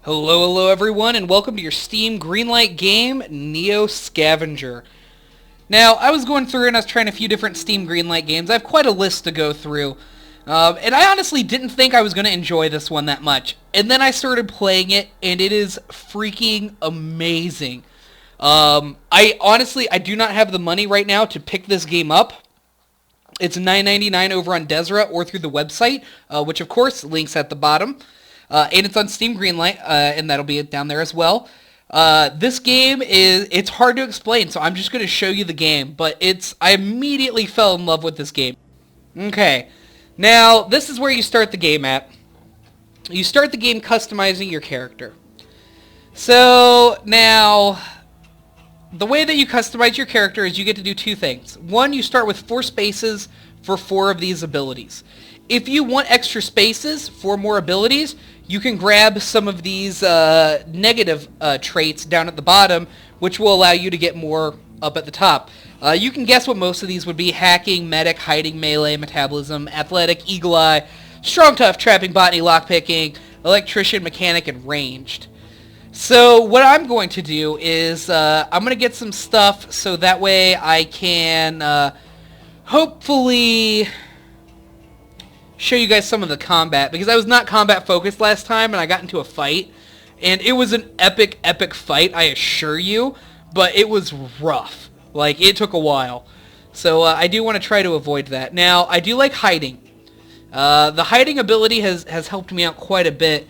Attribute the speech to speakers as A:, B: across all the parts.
A: Hello everyone, and welcome to your Steam Greenlight game, Neo Scavenger. Now, I was going through and I was trying a few different Steam Greenlight games. I have quite a list to go through. And I honestly didn't think I was going to enjoy this one that much. And then I started playing it, and it is freaking amazing. I do not have the money right now to pick this game up. It's $9.99 over on Desra or through the website, which of course links at the bottom. And it's on Steam Greenlight, and that'll be down there as well. This game it's hard to explain, so I'm just going to show you the game, but I immediately fell in love with this game. Okay, now this is where you start the game at. You start the game customizing your character. So, now, the way that you customize your character is you get to do two things. One, you start with 4 spaces for 4 of these abilities. If you want extra spaces for more abilities, you can grab some of these negative traits down at the bottom, which will allow you to get more up at the top. You can guess what most of these would be: hacking, medic, hiding, melee, metabolism, athletic, eagle eye, strong, tough, trapping, botany, lockpicking, electrician, mechanic, and ranged. So what I'm going to do is I'm going to get some stuff so that way I can hopefully show you guys some of the combat, because I was not combat focused last time and I got into a fight, and it was an epic fight, I assure you, but it was rough. Like, it took a while. So I do want to try to avoid that. Now, I do like hiding. The hiding ability has helped me out quite a bit.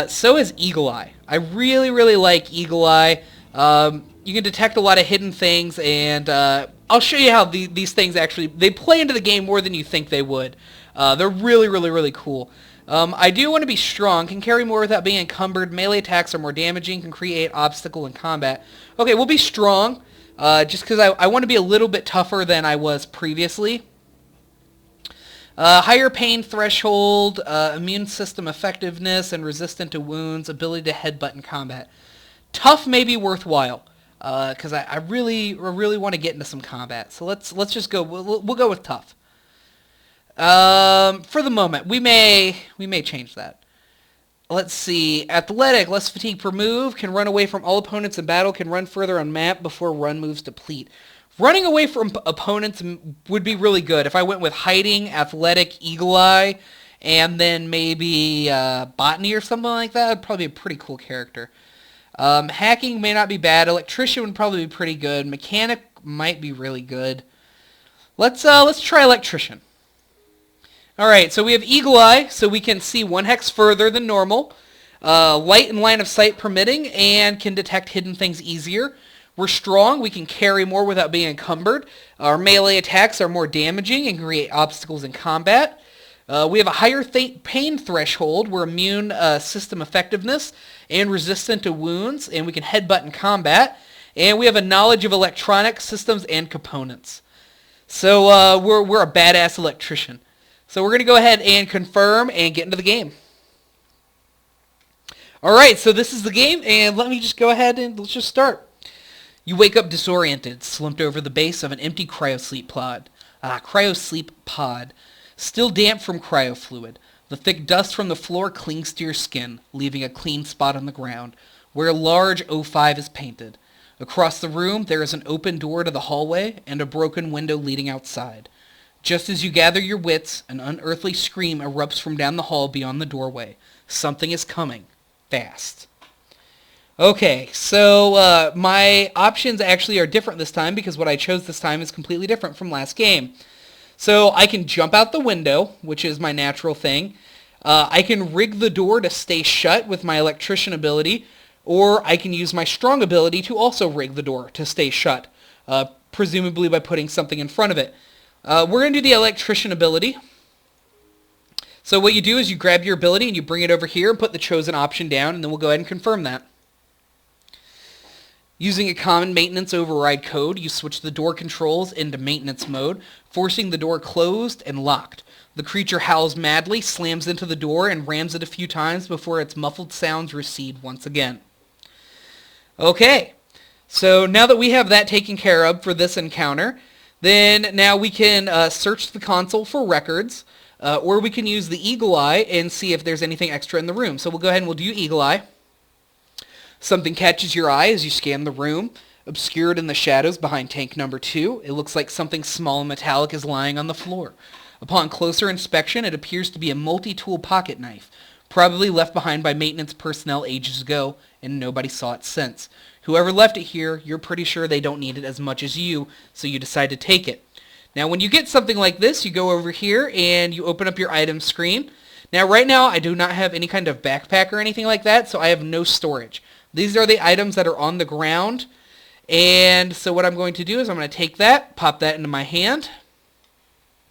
A: So is Eagle Eye. I really like Eagle Eye. You can detect a lot of hidden things, and I'll show you how these things actually, they play into the game more than you think they would. They're really cool. I do want to be strong, can carry more without being encumbered, melee attacks are more damaging, can create obstacle in combat. Okay, we'll be strong, just because I want to be a little bit tougher than I was previously. Higher pain threshold, immune system effectiveness, and resistant to wounds, ability to headbutt in combat. Tough may be worthwhile, because I really want to get into some combat. So let's just go. We'll go with tough. For the moment, we may change that. Let's see. Athletic, less fatigue per move, can run away from all opponents in battle, can run further on map before run moves deplete. Running away from opponents would be really good if I went with hiding, athletic, eagle eye, and then maybe botany or something like that. That'd probably be a pretty cool character. Hacking may not be bad. Electrician would probably be pretty good. Mechanic might be really good. Let's try electrician. Alright, so we have Eagle Eye, so we can see 1 hex further than normal. Light and line of sight permitting, and can detect hidden things easier. We're strong, we can carry more without being encumbered. Our melee attacks are more damaging and create obstacles in combat. We have a higher pain threshold. We're immune system effectiveness and resistant to wounds, and we can headbutt in combat. And we have a knowledge of electronic systems and components. So we're a badass electrician. So we're going to go ahead and confirm and get into the game. Alright, so this is the game, and let me just go ahead and let's just start. You wake up disoriented, slumped over the base of an empty cryosleep pod. Still damp from cryofluid. The thick dust from the floor clings to your skin, leaving a clean spot on the ground, where a large O5 is painted. Across the room, there is an open door to the hallway and a broken window leading outside. Just as you gather your wits, an unearthly scream erupts from down the hall beyond the doorway. Something is coming. Fast. Okay, so my options actually are different this time, because what I chose this time is completely different from last game. So I can jump out the window, which is my natural thing. I can rig the door to stay shut with my electrician ability, or I can use my strong ability to also rig the door to stay shut, presumably by putting something in front of it. We're going to do the electrician ability. So what you do is you grab your ability and you bring it over here and put the chosen option down, and then we'll go ahead and confirm that. Using a common maintenance override code, you switch the door controls into maintenance mode, forcing the door closed and locked. The creature howls madly, slams into the door, and rams it a few times before its muffled sounds recede once again. Okay, so now that we have that taken care of for this encounter, then now we can search the console for records, or we can use the Eagle Eye and see if there's anything extra in the room. So we'll go ahead and we'll do Eagle Eye. Something catches your eye as you scan the room. Obscured in the shadows behind tank number 2, it looks like something small and metallic is lying on the floor. Upon closer inspection, it appears to be a multi-tool pocket knife, probably left behind by maintenance personnel ages ago, and nobody saw it since. Whoever left it here, you're pretty sure they don't need it as much as you, so you decide to take it. Now, when you get something like this, you go over here and you open up your item screen. Now, right now, I do not have any kind of backpack or anything like that, so I have no storage. These are the items that are on the ground. And so what I'm going to do is I'm going to take that, pop that into my hand.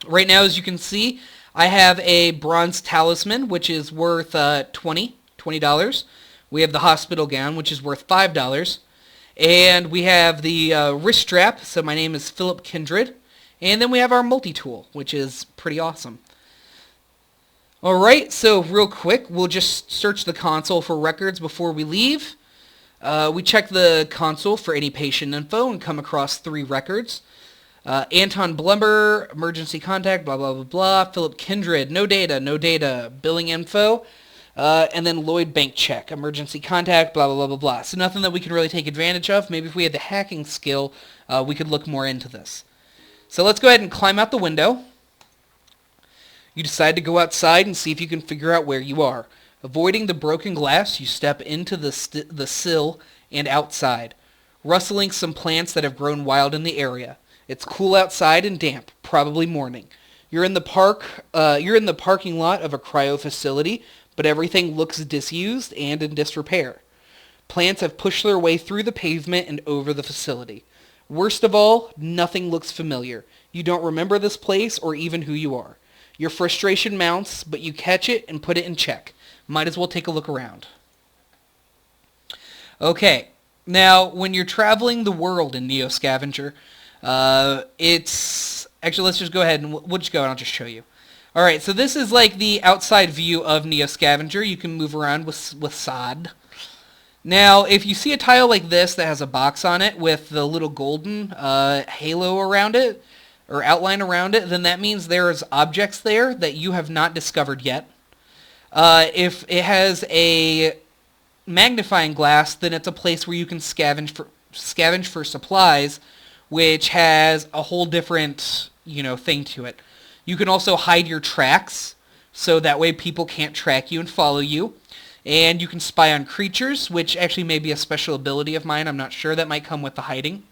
A: Right now, as you can see, I have a bronze talisman, which is worth $20. We have the hospital gown, which is worth $5. And we have the wrist strap, so my name is Philip Kindred. And then we have our multi-tool, which is pretty awesome. Alright, so real quick, we'll just search the console for records before we leave. We check the console for any patient info and come across 3 records. Anton Blumber, emergency contact, blah, blah, blah, blah. Philip Kindred, no data. Billing info. And then Lloyd bank check, emergency contact, blah, blah, blah, blah, blah. So nothing that we can really take advantage of. Maybe if we had the hacking skill, we could look more into this. So let's go ahead and climb out the window. You decide to go outside and see if you can figure out where you are. Avoiding the broken glass, you step into the sill and outside, rustling some plants that have grown wild in the area. It's cool outside and damp, probably morning. You're in the parking lot of a cryo facility, but everything looks disused and in disrepair. Plants have pushed their way through the pavement and over the facility. Worst of all, nothing looks familiar. You don't remember this place or even who you are. Your frustration mounts, but you catch it and put it in check. Might as well take a look around. Okay, now when you're traveling the world in Neo Scavenger, it's... Actually, let's just go ahead and we'll just go and I'll just show you. Alright, so this is like the outside view of Neo Scavenger. You can move around with sod. Now, if you see a tile like this that has a box on it with the little golden halo around it, or outline around it, then that means there's objects there that you have not discovered yet. If it has a magnifying glass, then it's a place where you can scavenge for supplies, which has a whole different, thing to it. You can also hide your tracks, so that way people can't track you and follow you. And you can spy on creatures, which actually may be a special ability of mine. I'm not sure. That might come with the hiding.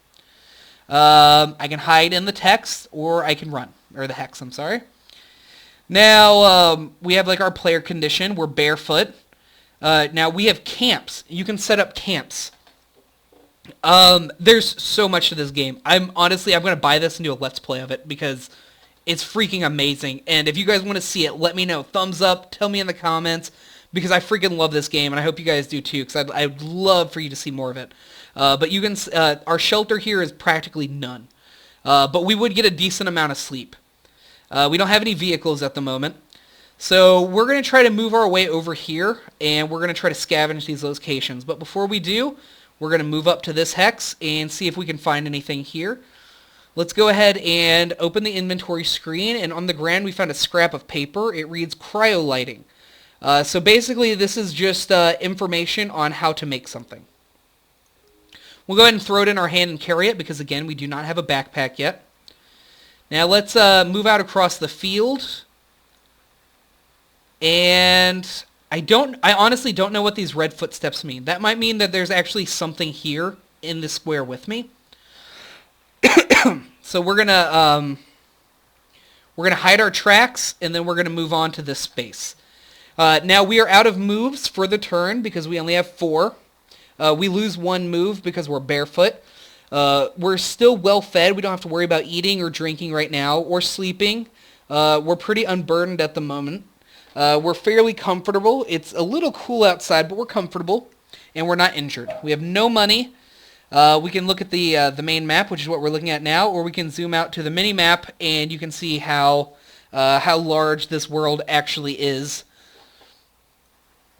A: I can hide in the text, or I can run. Or the hex, I'm sorry. Now, we have like our player condition. We're barefoot. Now, we have camps. You can set up camps. There's so much to this game. I'm going to buy this and do a Let's Play of it, because it's freaking amazing. And if you guys want to see it, let me know. Thumbs up, tell me in the comments, because I freaking love this game, and I hope you guys do too, because I'd love for you to see more of it. But you can, our shelter here is practically none. But we would get a decent amount of sleep. We don't have any vehicles at the moment. So we're going to try to move our way over here, and we're going to try to scavenge these locations. But before we do, we're going to move up to this hex and see if we can find anything here. Let's go ahead and open the inventory screen, and on the ground we found a scrap of paper. It reads cryolighting. So basically this is just information on how to make something. We'll go ahead and throw it in our hand and carry it, because again, we do not have a backpack yet. Now let's move out across the field. And I honestly don't know what these red footsteps mean. That might mean that there's actually something here in this square with me. So we're gonna hide our tracks, and then we're gonna move on to this space. Now we are out of moves for the turn because we only have 4. We lose 1 move because we're barefoot. We're still well fed. We don't have to worry about eating or drinking right now, or sleeping. We're pretty unburdened at the moment. We're fairly comfortable. It's a little cool outside, but we're comfortable, and we're not injured. We have no money. We can look at the main map, which is what we're looking at now, or we can zoom out to the mini map, and you can see how large this world actually is.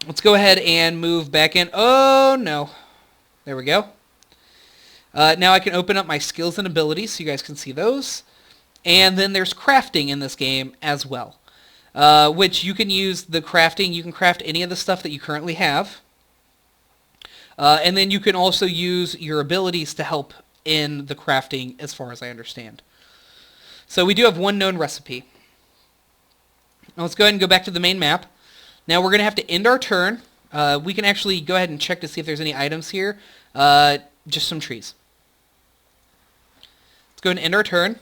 A: Let's go ahead and move back in. Oh, no. There we go. Now I can open up my skills and abilities so you guys can see those. And then there's crafting in this game as well, which you can use the crafting. You can craft any of the stuff that you currently have. And then you can also use your abilities to help in the crafting, as far as I understand. So we do have one known recipe. Now let's go ahead and go back to the main map. Now we're going to have to end our turn. We can actually go ahead and check to see if there's any items here. Just some trees. Let's go ahead and end our turn.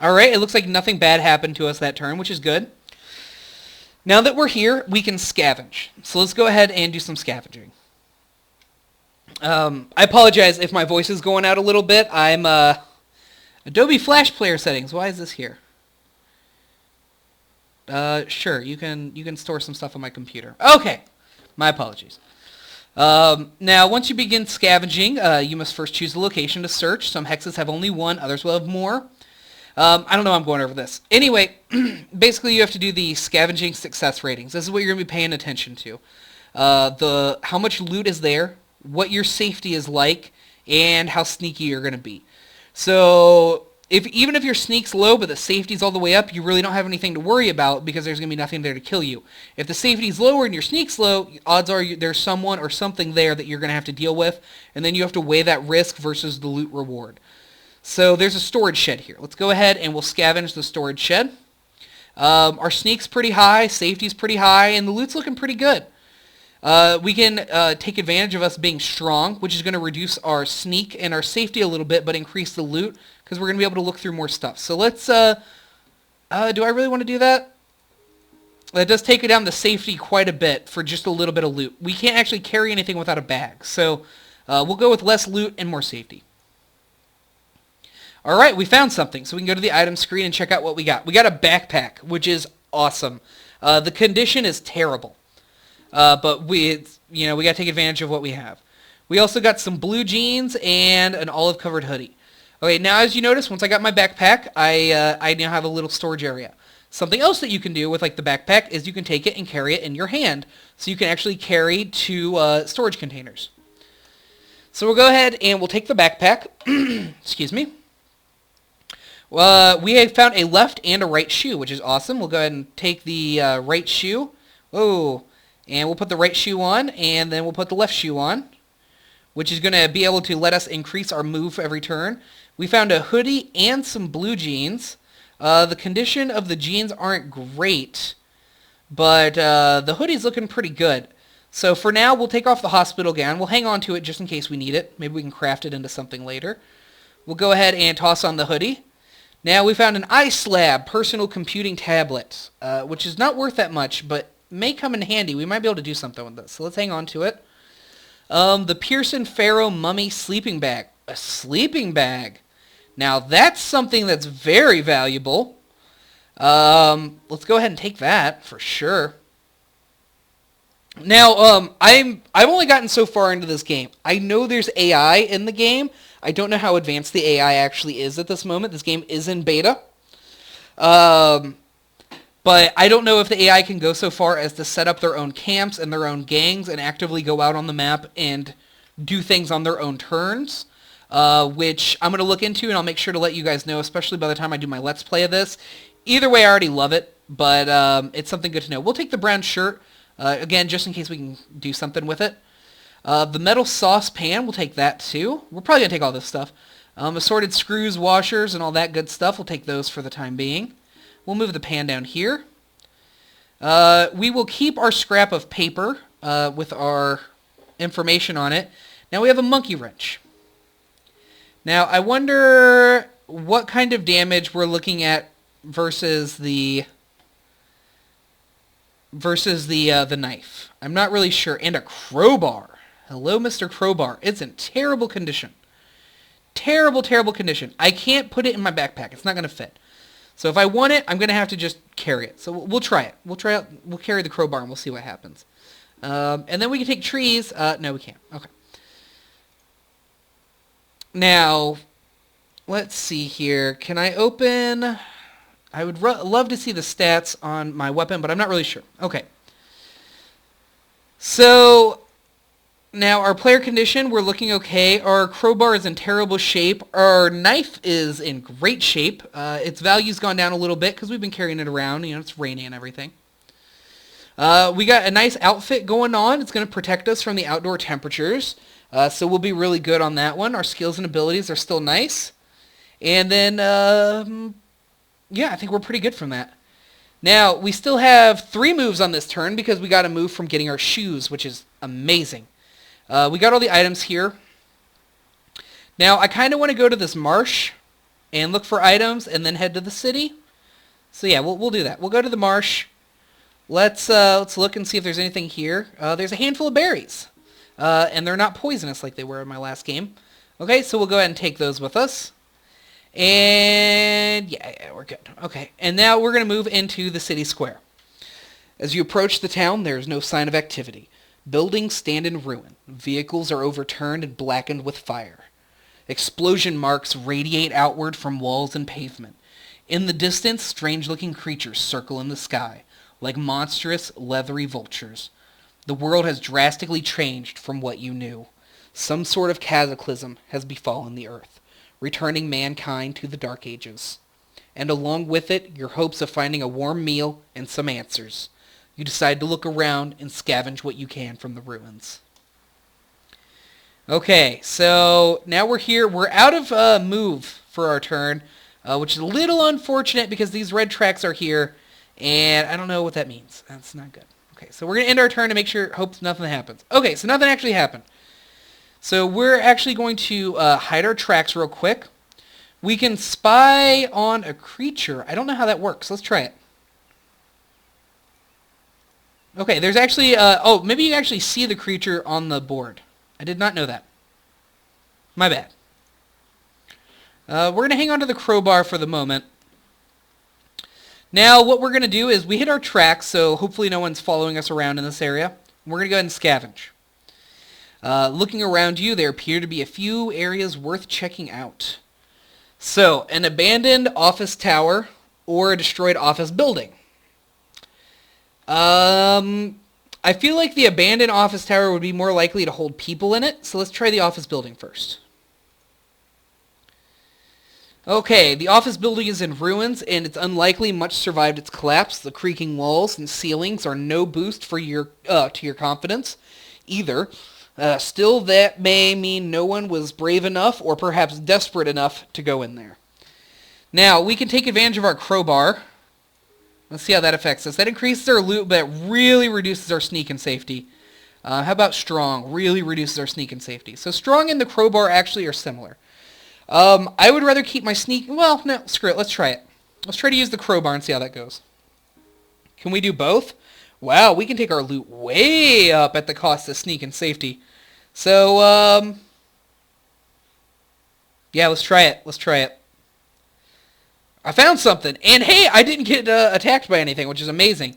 A: Alright, it looks like nothing bad happened to us that turn, which is good. Now that we're here, we can scavenge. So let's go ahead and do some scavenging. I apologize if my voice is going out a little bit. I'm Adobe Flash Player settings. Why is this here? Sure, you can store some stuff on my computer. Okay, my apologies. Now, once you begin scavenging, you must first choose a location to search. Some hexes have only one, others will have more. I don't know why I'm going over this. Anyway, basically you have to do the scavenging success ratings. This is what you're going to be paying attention to. How much loot is there, what your safety is like, and how sneaky you're going to be. So, even if your sneak's low but the safety's all the way up, you really don't have anything to worry about because there's going to be nothing there to kill you. If the safety's lower and your sneak's low, odds are there's someone or something there that you're going to have to deal with, and then you have to weigh that risk versus the loot reward. So there's a storage shed here. Let's go ahead and we'll scavenge the storage shed. Our sneak's pretty high, safety's pretty high, and the loot's looking pretty good. We can take advantage of us being strong, which is going to reduce our sneak and our safety a little bit, but increase the loot, because we're going to be able to look through more stuff. So let's, do I really want to do that? That does take it down the safety quite a bit for just a little bit of loot. We can't actually carry anything without a bag, so we'll go with less loot and more safety. Alright, we found something, so we can go to the item screen and check out what we got. We got a backpack, which is awesome. The condition is terrible. But we got to take advantage of what we have. We also got some blue jeans and an olive-covered hoodie. Okay, now as you notice, once I got my backpack, I now have a little storage area. Something else that you can do with like the backpack is you can take it and carry it in your hand. So you can actually carry two storage containers. So we'll go ahead and we'll take the backpack. Excuse me. We have found a left and a right shoe, which is awesome. We'll go ahead and take the right shoe. Whoa. And we'll put the right shoe on, and then we'll put the left shoe on, which is going to be able to let us increase our move every turn. We found a hoodie and some blue jeans. The condition of the jeans aren't great, but the hoodie's looking pretty good. So for now, we'll take off the hospital gown. We'll hang on to it just in case we need it. Maybe we can craft it into something later. We'll go ahead and toss on the hoodie. Now, we found an iSlab personal computing tablet, which is not worth that much, but may come in handy. We might be able to do something with this, so let's hang on to it. The Pearson Pharaoh Mummy Sleeping Bag. A sleeping bag. Now, that's something that's very valuable. Let's go ahead and take that, for sure. Now, I've only gotten so far into this game. I know there's AI in the game. I don't know how advanced the AI actually is at this moment. This game is in beta. But I don't know if the AI can go so far as to set up their own camps and their own gangs and actively go out on the map and do things on their own turns, which I'm going to look into, and I'll make sure to let you guys know, especially by the time I do my Let's Play of this. Either way, I already love it, but it's something good to know. We'll take the brown shirt, again, just in case we can do something with it. The metal saucepan, we'll take that too. We're probably going to take all this stuff. Assorted screws, washers, and all that good stuff. We'll take those for the time being. We'll move the pan down here. We will keep our scrap of paper with our information on it. Now we have a monkey wrench. Now I wonder what kind of damage we're looking at versus the knife. I'm not really sure. And a crowbar. Hello, Mr. Crowbar. It's in terrible condition. Terrible, terrible condition. I can't put it in my backpack. It's not going to fit. So if I want it, I'm going to have to just carry it. So we'll try it. We'll carry the crowbar and we'll see what happens. And then we can take trees. No, we can't. Okay. Now, let's see here. Can I open... I would love to see the stats on my weapon, but I'm not really sure. Okay. So... Now, our player condition, we're looking okay. Our crowbar is in terrible shape. Our knife is in great shape. Its value's gone down a little bit because we've been carrying it around. You know, it's raining and everything. We got a nice outfit going on. It's going to protect us from the outdoor temperatures. So we'll be really good on that one. Our skills and abilities are still nice. And then, yeah, I think we're pretty good from that. Now, we still have 3 moves on this turn because we got a move from getting our shoes, which is amazing. We got all the items here. Now, I kind of want to go to this marsh and look for items and then head to the city. So yeah, we'll do that. We'll go to the marsh. Let's look and see if there's anything here. There's a handful of berries. And they're not poisonous like they were in my last game. Okay, so we'll go ahead and take those with us. And yeah, we're good. Okay, and now we're going to move into the city square. As you approach the town, there is no sign of activity. Buildings stand in ruin. Vehicles are overturned and blackened with fire. Explosion marks radiate outward from walls and pavement. In the distance, strange-looking creatures circle in the sky, like monstrous, leathery vultures. The world has drastically changed from what you knew. Some sort of cataclysm has befallen the earth, returning mankind to the Dark Ages. And along with it, your hopes of finding a warm meal and some answers. You decide to look around and scavenge what you can from the ruins. Okay, so now we're here. We're out of move for our turn, which is a little unfortunate because these red tracks are here, and I don't know what that means. That's not good. Okay, so we're going to end our turn to make sure, hope nothing happens. Okay, so nothing actually happened. So we're actually going to hide our tracks real quick. We can spy on a creature. I don't know how that works. Let's try it. Okay, there's actually, oh, maybe you actually see the creature on the board. I did not know that. My bad. We're going to hang on to the crowbar for the moment. Now, what we're going to do is we hit our tracks, so hopefully no one's following us around in this area. We're going to go ahead and scavenge. Looking around you, there appear to be a few areas worth checking out. So, an abandoned office tower or a destroyed office building. I feel like the abandoned office tower would be more likely to hold people in it, so let's try the office building first. Okay, the office building is in ruins, and it's unlikely much survived its collapse. The creaking walls and ceilings are no boost for your to your confidence, either. Still, that may mean no one was brave enough, or perhaps desperate enough, to go in there. Now, we can take advantage of our crowbar. Let's see how that affects us. That increases our loot, but it really reduces our sneak and safety. How about strong? Really reduces our sneak and safety. So strong and the crowbar actually are similar. I would rather keep my sneak... Well, no, screw it. Let's try it. Let's try to use the crowbar and see how that goes. Can we do both? Wow, we can take our loot way up at the cost of sneak and safety. So, yeah, let's try it. Let's try it. I found something. And hey, I didn't get attacked by anything, which is amazing.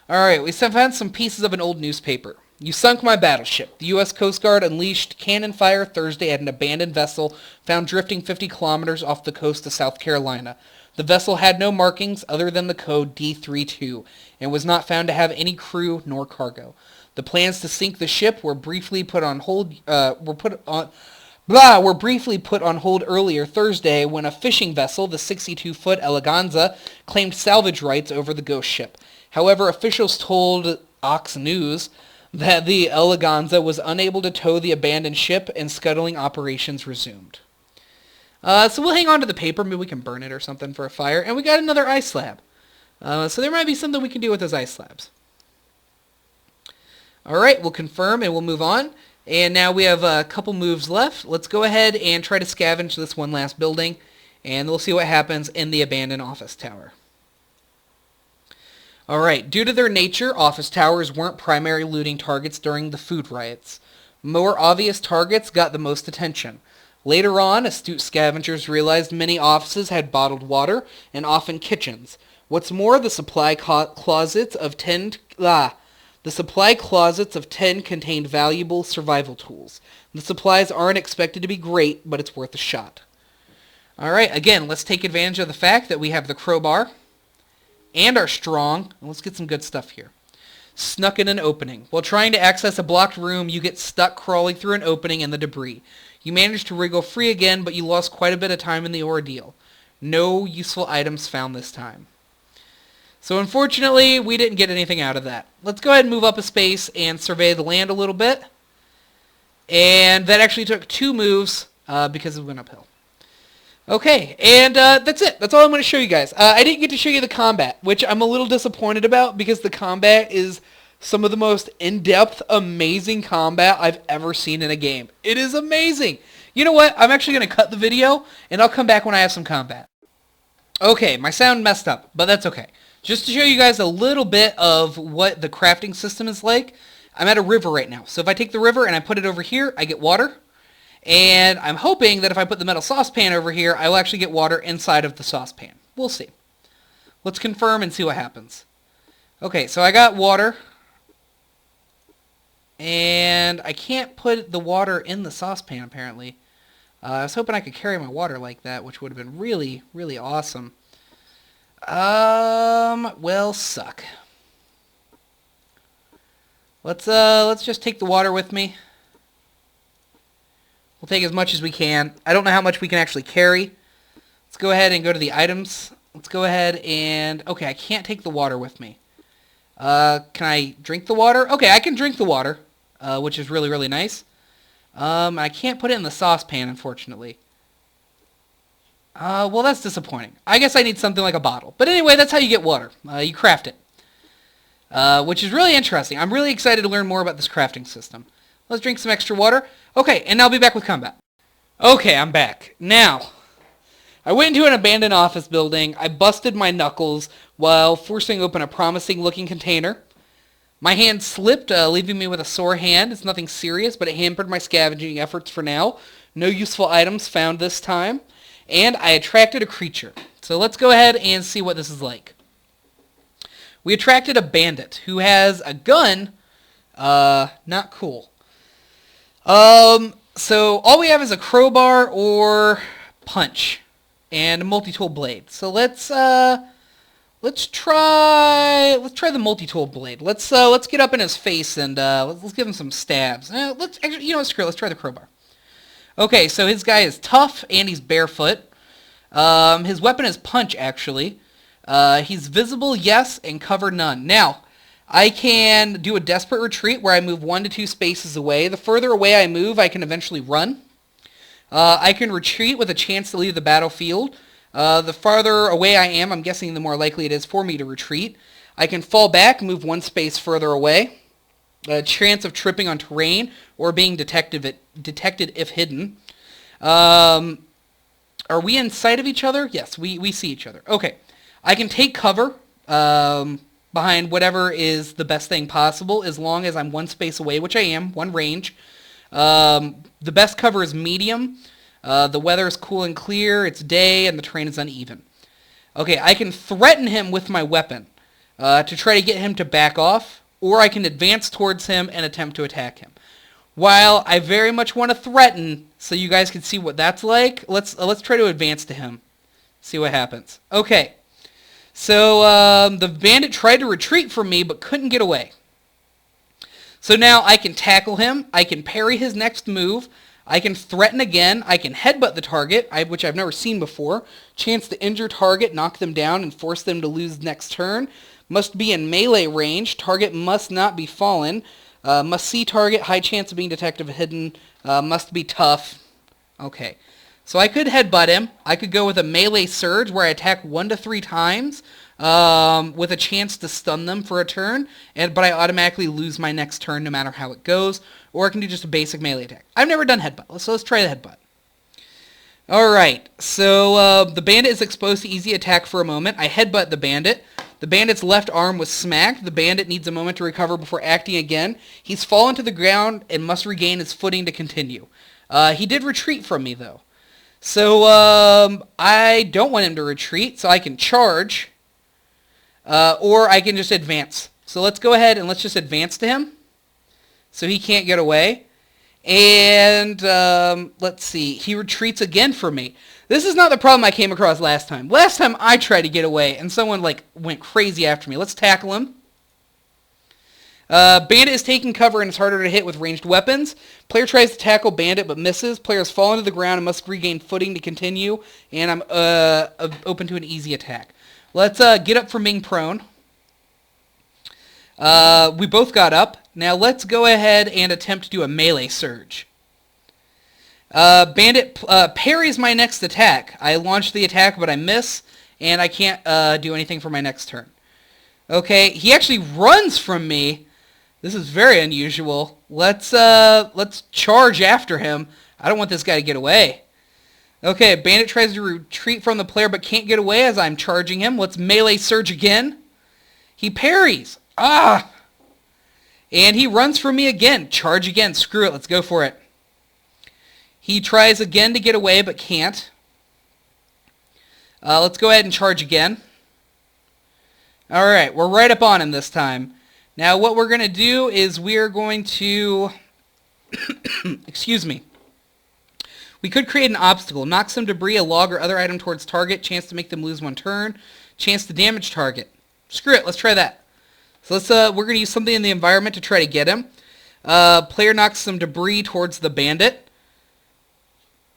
A: Alright, we found some pieces of an old newspaper. You sunk my battleship. The U.S. Coast Guard unleashed cannon fire Thursday at an abandoned vessel found drifting 50 kilometers off the coast of South Carolina. The vessel had no markings other than the code D32 and was not found to have any crew nor cargo. The plans to sink the ship were briefly put on hold. Were briefly put on hold earlier Thursday when a fishing vessel, the 62-foot Eleganza, claimed salvage rights over the ghost ship. However, officials told Ox News that the Eleganza was unable to tow the abandoned ship and scuttling operations resumed. So we'll hang on to the paper. Maybe we can burn it or something for a fire. And we got another ice slab. So there might be something we can do with those ice slabs. Alright, we'll confirm and we'll move on. And now we have a couple moves left. Let's go ahead and try to scavenge this one last building. And we'll see what happens in the abandoned office tower. Alright, due to their nature, office towers weren't primary looting targets during the food riots. More obvious targets got the most attention. Later on, astute scavengers realized many offices had bottled water and often kitchens. What's more, the supply closets of 10 contained valuable survival tools. The supplies aren't expected to be great, but it's worth a shot. Alright, again, let's take advantage of the fact that we have the crowbar and are strong. Let's get some good stuff here. Snuck in an opening. While trying to access a blocked room, you get stuck crawling through an opening in the debris. You manage to wriggle free again, but you lost quite a bit of time in the ordeal. No useful items found this time. So unfortunately, we didn't get anything out of that. Let's go ahead and move up a space and survey the land a little bit. And that actually took 2 moves because it went uphill. Okay, and that's it. That's all I'm going to show you guys. I didn't get to show you the combat, which I'm a little disappointed about because the combat is some of the most in-depth, amazing combat I've ever seen in a game. It is amazing. You know what? I'm actually going to cut the video, and I'll come back when I have some combat. Okay, my sound messed up, but that's okay. Just to show you guys a little bit of what the crafting system is like, I'm at a river right now. So if I take the river and I put it over here, I get water. And I'm hoping that if I put the metal saucepan over here, I will actually get water inside of the saucepan. We'll see. Let's confirm and see what happens. Okay, so I got water. And I can't put the water in the saucepan, apparently. I was hoping I could carry my water like that, which would have been really, really awesome. Well, suck. Let's just take the water with me. We'll take as much as we can. I don't know how much we can actually carry. Let's go ahead and go to the items. Let's go ahead and... Okay, I can't take the water with me. Can I drink the water? Okay, I can drink the water, which is really, really nice. I can't put it in the saucepan, unfortunately. Well, that's disappointing. I guess I need something like a bottle. But anyway, that's how you get water. You craft it. Which is really interesting. I'm really excited to learn more about this crafting system. Let's drink some extra water. Okay, and I'll be back with combat. Okay, I'm back. Now, I went into an abandoned office building. I busted my knuckles while forcing open a promising-looking container. My hand slipped, leaving me with a sore hand. It's nothing serious, but it hampered my scavenging efforts for now. No useful items found this time. And I attracted a creature. So let's go ahead and see what this is like. We attracted a bandit who has a gun. Not cool. So all we have is a crowbar or punch and a multi-tool blade. So let's try the multi-tool blade. Let's get up in his face and let's give him some stabs. Let's actually, you know what, screw it. Let's try the crowbar. Okay, so his guy is tough and he's barefoot. His weapon is punch, actually. He's visible, yes, and cover none. Now, I can do a desperate retreat where I move 1 to 2 spaces away. The further away I move, I can eventually run. I can retreat with a chance to leave the battlefield. The farther away I am, I'm guessing the more likely it is for me to retreat. I can fall back, move 1 space further away. A chance of tripping on terrain or being detected if hidden. Are we in sight of each other? Yes, we see each other. Okay. I can take cover behind whatever is the best thing possible as long as I'm 1 space away, which I am, 1 range. The best cover is medium. The weather is cool and clear. It's day and the terrain is uneven. Okay, I can threaten him with my weapon to try to get him to back off, or I can advance towards him and attempt to attack him. While I very much want to threaten, so you guys can see what that's like, let's try to advance to him. See what happens. Okay. So the bandit tried to retreat from me but couldn't get away. So now I can tackle him. I can parry his next move. I can threaten again. I can headbutt the target, which I've never seen before. Chance to injure target, knock them down, and force them to lose next turn. Must be in melee range. Target must not be fallen. Must see target. High chance of being detected hidden. Must be tough. Okay. So I could headbutt him. I could go with a melee surge where I attack 1 to 3 times with a chance to stun them for a turn, but I automatically lose my next turn no matter how it goes. Or I can do just a basic melee attack. I've never done headbutt, so let's try the headbutt. Alright, so the bandit is exposed to easy attack for a moment. I headbutt the bandit. The bandit's left arm was smacked. The bandit needs a moment to recover before acting again. He's fallen to the ground and must regain his footing to continue. He did retreat from me, though. So, I don't want him to retreat, so I can charge, or I can just advance. So let's go ahead and let's just advance to him, so he can't get away. And, let's see, he retreats again from me. This is not the problem I came across last time. Last time I tried to get away, and someone, went crazy after me. Let's tackle him. Bandit is taking cover and is harder to hit with ranged weapons. Player tries to tackle Bandit but misses. Players fall into the ground and must regain footing to continue. And I'm open to an easy attack. Let's get up from being prone. We both got up. Now let's go ahead and attempt to do a melee surge. Bandit parries my next attack. I launch the attack, but I miss, and I can't do anything for my next turn. Okay, he actually runs from me. This is very unusual. Let's charge after him. I don't want this guy to get away. Okay, Bandit tries to retreat from the player but can't get away as I'm charging him. Let's melee surge again. He parries. Ah! And he runs from me again. Charge again. Screw it. Let's go for it. He tries again to get away but can't. Let's go ahead and charge again. Alright, we're right up on him this time. Now what we're going to do is we are going to... excuse me. We could create an obstacle. Knock some debris, a log, or other item towards target. Chance to make them lose one turn. Chance to damage target. Screw it. Let's try that. So we're going to use something in the environment to try to get him. Player knocks some debris towards the bandit.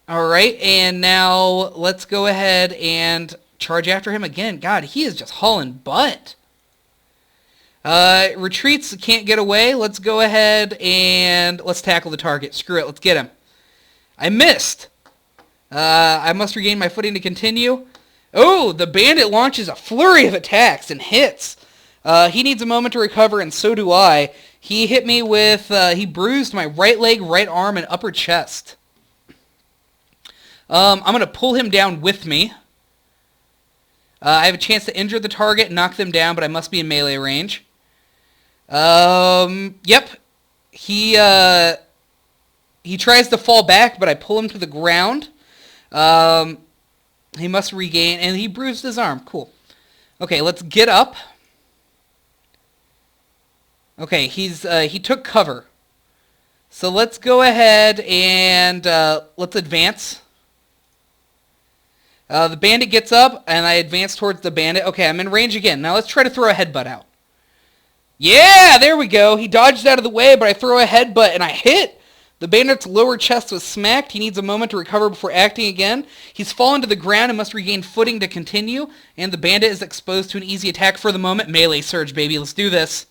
A: Alright, and now let's go ahead and charge after him again. God, he is just hauling butt. Retreats, can't get away. Let's go ahead and let's tackle the target. Screw it, let's get him. I missed. I must regain my footing to continue. Oh, the bandit launches a flurry of attacks and hits. He needs a moment to recover, and so do I. He hit me with, he bruised my right leg, right arm, and upper chest. I'm going to pull him down with me. I have a chance to injure the target and knock them down, but I must be in melee range. Yep. He tries to fall back, but I pull him to the ground. He must regain, and he bruised his arm. Cool. Okay, let's get up. Okay, he took cover. So let's go ahead and let's advance. The bandit gets up, and I advance towards the bandit. Okay, I'm in range again. Now let's try to throw a headbutt out. Yeah, there we go. He dodged out of the way, but I throw a headbutt, and I hit. The bandit's lower chest was smacked. He needs a moment to recover before acting again. He's fallen to the ground and must regain footing to continue, and the bandit is exposed to an easy attack for the moment. Melee surge, baby. Let's do this.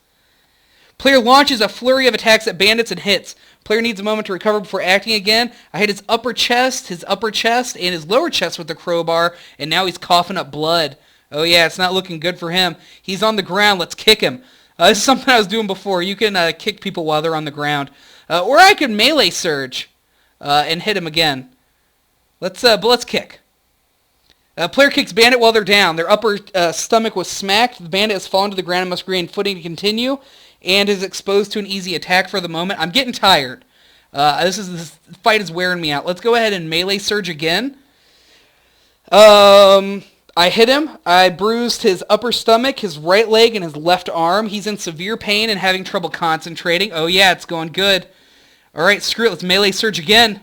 A: Player launches a flurry of attacks at bandits and hits. Player needs a moment to recover before acting again. I hit his upper chest, and his lower chest with the crowbar, and now he's coughing up blood. Oh yeah, it's not looking good for him. He's on the ground. Let's kick him. This is something I was doing before. You can kick people while they're on the ground. Or I could melee surge and hit him again. Let's kick. Player kicks bandit while they're down. Their upper stomach was smacked. The bandit has fallen to the ground and must regain footing to continue, and is exposed to an easy attack for the moment. I'm getting tired. This fight is wearing me out. Let's go ahead and melee surge again. I hit him. I bruised his upper stomach, his right leg, and his left arm. He's in severe pain and having trouble concentrating. Oh yeah, it's going good. Alright, screw it. Let's melee surge again.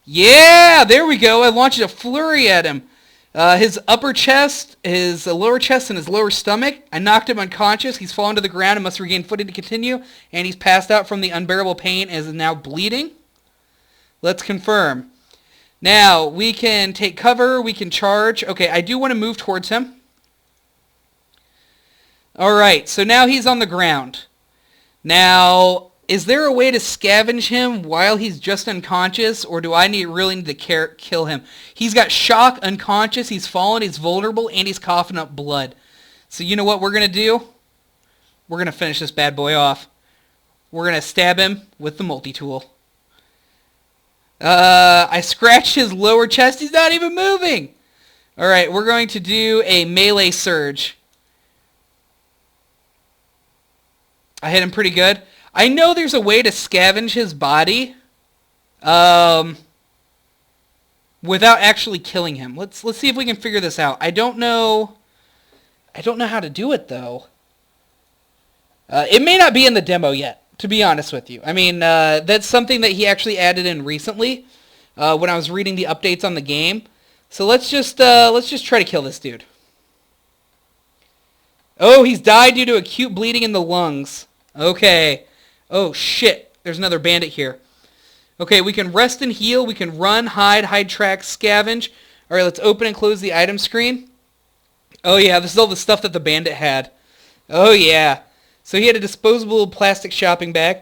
A: Yeah, there we go. I launched a flurry at him. His upper chest, his lower chest, and his lower stomach. I knocked him unconscious. He's fallen to the ground and must regain footing to continue. And he's passed out from the unbearable pain and is now bleeding. Let's confirm. Now, we can take cover. We can charge. Okay, I do want to move towards him. Alright, so now he's on the ground. Now, is there a way to scavenge him while he's just unconscious, or do I really need to kill him? He's got shock, unconscious, he's fallen, he's vulnerable, and he's coughing up blood. So you know what we're going to do? We're going to finish this bad boy off. We're going to stab him with the multi-tool. I scratched his lower chest, he's not even moving! Alright, we're going to do a melee surge. I hit him pretty good. I know there's a way to scavenge his body without actually killing him. Let's see if we can figure this out. I don't know how to do it, though. It may not be in the demo yet, to be honest with you. I mean, that's something that he actually added in recently when I was reading the updates on the game. So let's just try to kill this dude. Oh, he's died due to acute bleeding in the lungs. Okay. Oh, shit. There's another bandit here. Okay, we can rest and heal. We can run, hide track, scavenge. Alright, let's open and close the item screen. Oh, yeah, this is all the stuff that the bandit had. Oh, yeah. So he had a disposable plastic shopping bag.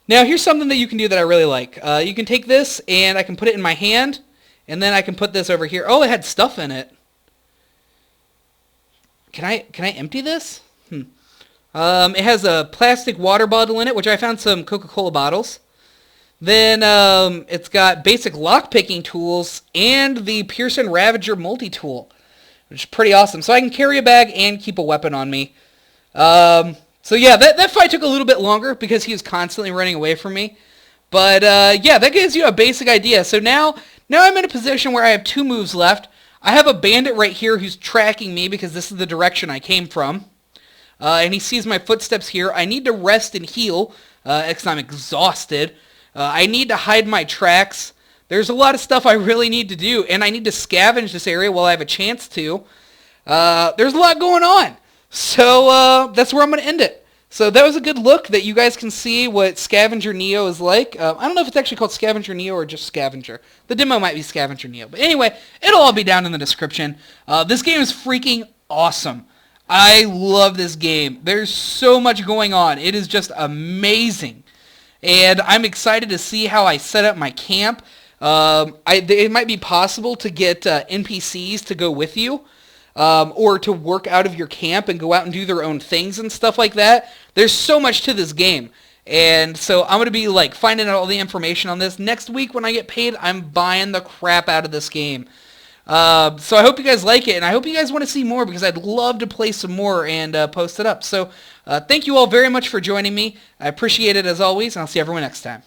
A: Now here's something that you can do that I really like. You can take this and I can put it in my hand, and then I can put this over here. Oh, it had stuff in it. Can I empty this? It has a plastic water bottle in it, which I found some Coca-Cola bottles. Then it's got basic lock-picking tools and the Pearson Ravager multi-tool, which is pretty awesome. So I can carry a bag and keep a weapon on me. So yeah, that fight took a little bit longer because he was constantly running away from me. But yeah, that gives you a basic idea. So now I'm in a position where I have 2 moves left. I have a bandit right here who's tracking me because this is the direction I came from. And he sees my footsteps here. I need to rest and heal because I'm exhausted. I need to hide my tracks. There's a lot of stuff I really need to do, and I need to scavenge this area while I have a chance to. There's a lot going on. So that's where I'm going to end it. So that was a good look that you guys can see what Scavenger Neo is like. I don't know if it's actually called Scavenger Neo or just Scavenger. The demo might be Scavenger Neo. But anyway, it'll all be down in the description. This game is freaking awesome. I love this game. There's so much going on. It is just amazing. And I'm excited to see how I set up my camp. It might be possible to get NPCs to go with you. Or to work out of your camp and go out and do their own things and stuff like that. There's so much to this game. And so I'm going to be like finding out all the information on this. Next week when I get paid, I'm buying the crap out of this game. So I hope you guys like it, and I hope you guys want to see more because I'd love to play some more and post it up. So thank you all very much for joining me. I appreciate it as always, and I'll see everyone next time.